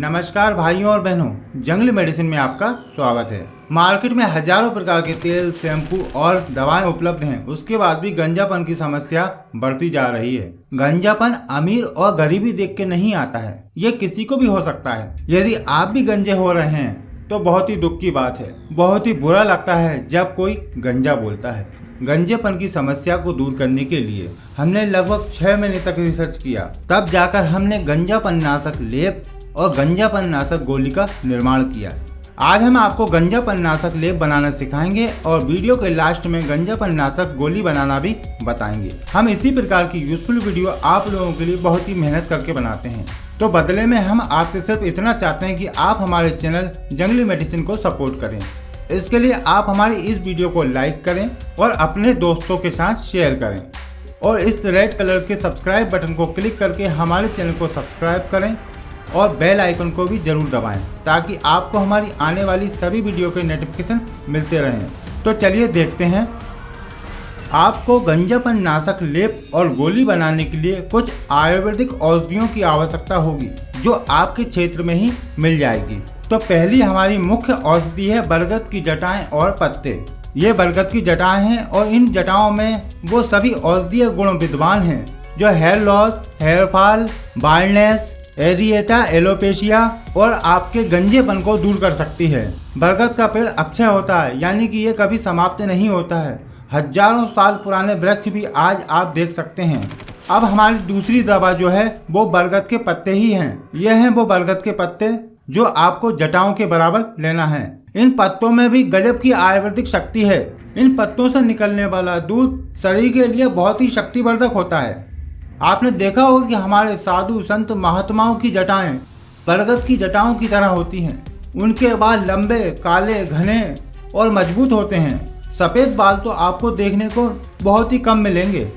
नमस्कार भाइयों और बहनों, जंगली मेडिसिन में आपका स्वागत है। मार्केट में हजारों प्रकार के तेल, शैम्पू और दवाएं उपलब्ध हैं। उसके बाद भी गंजापन की समस्या बढ़ती जा रही है। गंजापन अमीर और गरीबी देख के नहीं आता है, ये किसी को भी हो सकता है। यदि आप भी गंजे हो रहे हैं तो बहुत ही दुख की बात है। बहुत ही बुरा लगता है जब कोई गंजा बोलता है। गंजेपन की समस्या को दूर करने के लिए हमने लगभग 6 महीने तक रिसर्च किया, तब जाकर हमने गंजापन नाशक लेप और गंजापन नाशक गोली का निर्माण किया। आज हम आपको गंजापन नाशक लेप बनाना सिखाएंगे और वीडियो के लास्ट में गंजापन नाशक गोली बनाना भी बताएंगे। हम इसी प्रकार की यूजफुल वीडियो आप लोगों के लिए बहुत ही मेहनत करके बनाते हैं, तो बदले में हम आपसे सिर्फ इतना चाहते हैं कि आप हमारे चैनल जंगली मेडिसिन को सपोर्ट करें। इसके लिए आप हमारी इस वीडियो को लाइक करें और अपने दोस्तों के साथ शेयर करें और इस रेड कलर के सब्सक्राइब बटन को क्लिक करके हमारे चैनल को सब्सक्राइब करें और बेल आइकन को भी जरूर दबाएं ताकि आपको हमारी आने वाली सभी वीडियो के नोटिफिकेशन मिलते रहें। तो चलिए देखते हैं। आपको गंजापन नाशक लेप और गोली बनाने के लिए कुछ आयुर्वेदिक औषधियों की आवश्यकता होगी जो आपके क्षेत्र में ही मिल जाएगी। तो पहली हमारी मुख्य औषधि है बरगद की जटाएं और पत्ते। ये बरगद की जटाएं हैं और इन जटाओं में वो सभी औषधीय गुण विद्वान हैं जो hair loss, hair fall, baldness, areata, alopecia और आपके गंजेपन को दूर कर सकती है। बरगद का पेड़ अक्षय होता है, यानी कि ये कभी समाप्त नहीं होता है। हजारों साल पुराने वृक्ष भी आज आप देख सकते हैं। अब हमारी दूसरी दवा जो है वो बरगद के पत्ते ही हैं। ये हैं वो बरगद के पत्ते जो आपको जटाओं के बराबर लेना है। इन पत्तों में भी गजब की आयुर्वेदिक शक्ति है। इन पत्तों से निकलने वाला दूध शरीर के लिए बहुत ही शक्तिवर्धक होता है। आपने देखा होगा कि हमारे साधु संत महात्माओं की जटाएं बरगद की जटाओं की तरह होती हैं। उनके बाल लंबे, काले, घने और मजबूत होते हैं। सफ़ेद बाल तो आपको देखने को बहुत ही कम मिलेंगे।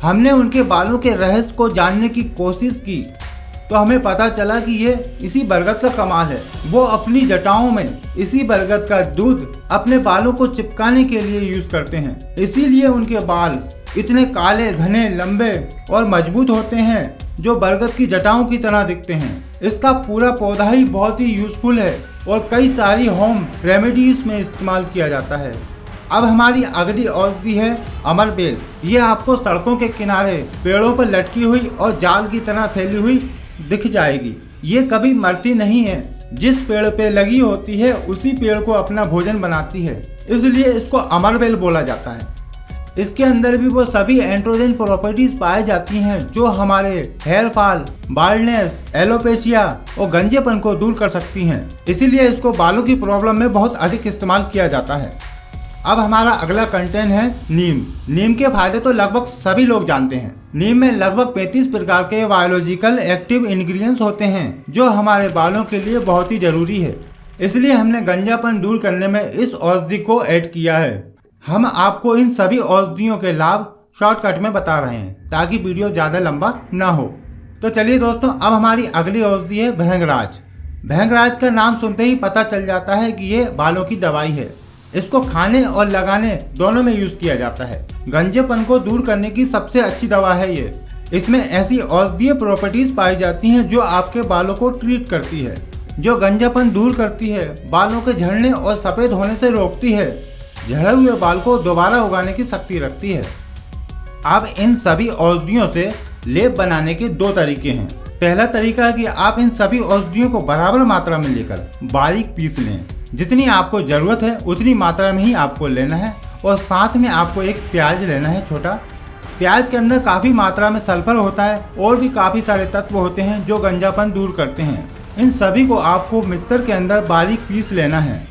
हमने उनके बालों के रहस्य को जानने की कोशिश की तो हमें पता चला कि ये इसी बरगद का कमाल है। वो अपनी जटाओं में इसी बरगद का दूध अपने बालों को चिपकाने के लिए यूज करते हैं। इसीलिए उनके बाल इतने काले, घने, लंबे और मजबूत होते हैं जो बरगद की जटाओं की तरह दिखते हैं। इसका पूरा पौधा ही बहुत ही यूजफुल है और कई सारी होम रेमेडीज में इस्तेमाल किया जाता है। अब हमारी अगली औषधि है अमरबेल। ये आपको सड़कों के किनारे पेड़ों पर लटकी हुई और जाल की तरह फैली हुई दिख जाएगी। ये कभी मरती नहीं है। जिस पेड़ पे लगी होती है उसी पेड़ को अपना भोजन बनाती है, इसलिए इसको अमरबेल बोला जाता है। इसके अंदर भी वो सभी एंड्रोजन प्रॉपर्टीज पाई जाती हैं जो हमारे हेयर फॉल, बाल्डनेस, एलोपेशिया और गंजेपन को दूर कर सकती हैं। इसीलिए इसको बालों की प्रॉब्लम में बहुत अधिक इस्तेमाल किया जाता है। अब हमारा अगला कंटेंट है नीम। नीम के फायदे तो लगभग सभी लोग जानते हैं। नीम में लगभग 35 प्रकार के बायोलॉजिकल एक्टिव इंग्रेडिएंट्स होते हैं जो हमारे बालों के लिए बहुत ही जरूरी है। इसलिए हमने गंजापन दूर करने में इस औषधि को ऐड किया है। हम आपको इन सभी औषधियों के लाभ शॉर्टकट में बता रहे हैं ताकि वीडियो ज़्यादा लंबा ना हो। तो चलिए दोस्तों, अब हमारी अगली औषधि है भृंगराज। भृंगराज का नाम सुनते ही पता चल जाता है कि ये बालों की दवाई है। इसको खाने और लगाने दोनों में यूज किया जाता है। गंजेपन को दूर करने की सबसे अच्छी दवा है ये। इसमें ऐसी औषधीय प्रॉपर्टीज पाई जाती हैं जो आपके बालों को ट्रीट करती है, जो गंजापन दूर करती है, बालों के झड़ने और सफ़ेद होने से रोकती है, झड़े हुए बाल को दोबारा उगाने की शक्ति रखती है। अब इन सभी औषधियों से लेप बनाने के 2 तरीके हैं। पहला तरीका है कि आप इन सभी औषधियों को बराबर मात्रा में लेकर बारीक पीस लें। जितनी आपको ज़रूरत है उतनी मात्रा में ही आपको लेना है और साथ में आपको एक प्याज लेना है, छोटा। प्याज के अंदर काफ़ी मात्रा में सल्फर होता है और भी काफ़ी सारे तत्व होते हैं जो गंजापन दूर करते हैं। इन सभी को आपको मिक्सर के अंदर बारीक पीस लेना है।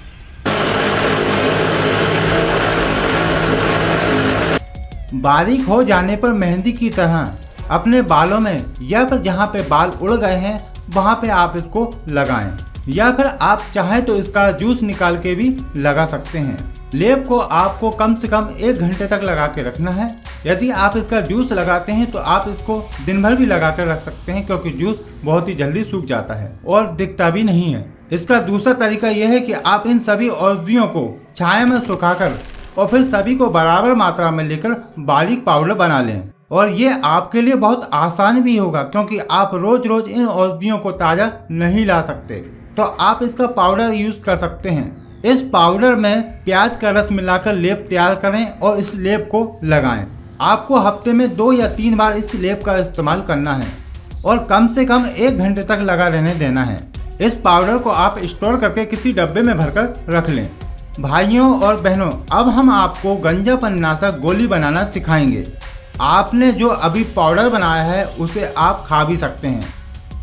बारीक हो जाने पर मेहंदी की तरह अपने बालों में या फिर जहाँ पे बाल उड़ गए हैं वहाँ पे आप इसको लगाएं, या फिर आप चाहें तो इसका जूस निकाल के भी लगा सकते हैं। लेप को आपको कम से कम 1 घंटे तक लगा के रखना है। यदि आप इसका जूस लगाते हैं तो आप इसको दिन भर भी लगा कर रख सकते हैं क्योंकि जूस बहुत ही जल्दी सूख जाता है और दिखता भी नहीं है। इसका दूसरा तरीका यह है कि आप इन सभी औषधियों को छाया में सुखाकर और फिर सभी को बराबर मात्रा में लेकर बारीक पाउडर बना लें। और ये आपके लिए बहुत आसान भी होगा क्योंकि आप रोज रोज इन औषधियों को ताज़ा नहीं ला सकते। तो आप इसका पाउडर यूज कर सकते हैं। इस पाउडर में प्याज का रस मिलाकर लेप तैयार करें और इस लेप को लगाएं। आपको हफ्ते में 2 या 3 बार इस लेप का इस्तेमाल करना है और कम से कम 1 घंटे तक लगा रहने देना है। इस पाउडर को आप स्टोर करके किसी डब्बे में भरकर रख लें। भाइयों और बहनों, अब हम आपको गंजापन नाशक गोली बनाना सिखाएंगे। आपने जो अभी पाउडर बनाया है उसे आप खा भी सकते हैं।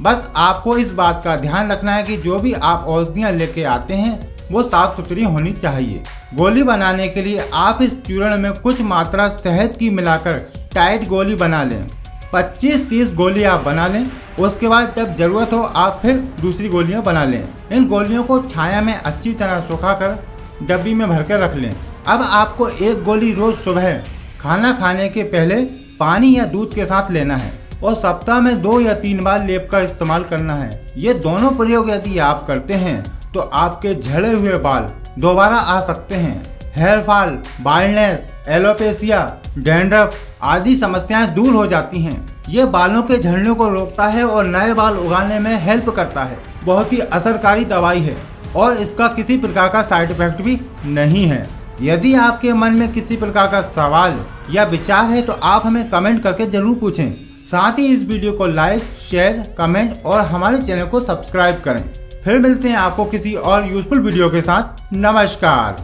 बस आपको इस बात का ध्यान रखना है कि जो भी आप औषधियाँ लेके आते हैं वो साफ सुथरी होनी चाहिए। गोली बनाने के लिए आप इस चूर्ण में कुछ मात्रा शहद की मिलाकर टाइट गोली बना लें। 25-30 गोली आप बना लें। उसके बाद जब जरूरत हो आप फिर दूसरी गोलियां बना लें। इन गोलियों को छाया में अच्छी तरह सुखाकर डब्बी में भरकर रख लें। अब आपको 1 गोली रोज सुबह खाना खाने के पहले पानी या दूध के साथ लेना है और सप्ताह में 2 या 3 बार लेप का इस्तेमाल करना है। ये दोनों प्रयोग यदि आप करते हैं तो आपके झड़े हुए बाल दोबारा आ सकते हैं। Hair fall, baldness, alopecia, dandruff आदि समस्याएं दूर हो जाती हैं। ये बालों के झड़ने को रोकता है और नए बाल उगाने में हेल्प करता है। बहुत ही असरकारी दवाई है और इसका किसी प्रकार का साइड इफेक्ट भी नहीं है। यदि आपके मन में किसी प्रकार का सवाल या विचार है तो आप हमें कमेंट करके जरूर पूछें। साथ ही इस वीडियो को लाइक, शेयर, कमेंट और हमारे चैनल को सब्सक्राइब करें। फिर मिलते हैं आपको किसी और यूजफुल वीडियो के साथ। नमस्कार।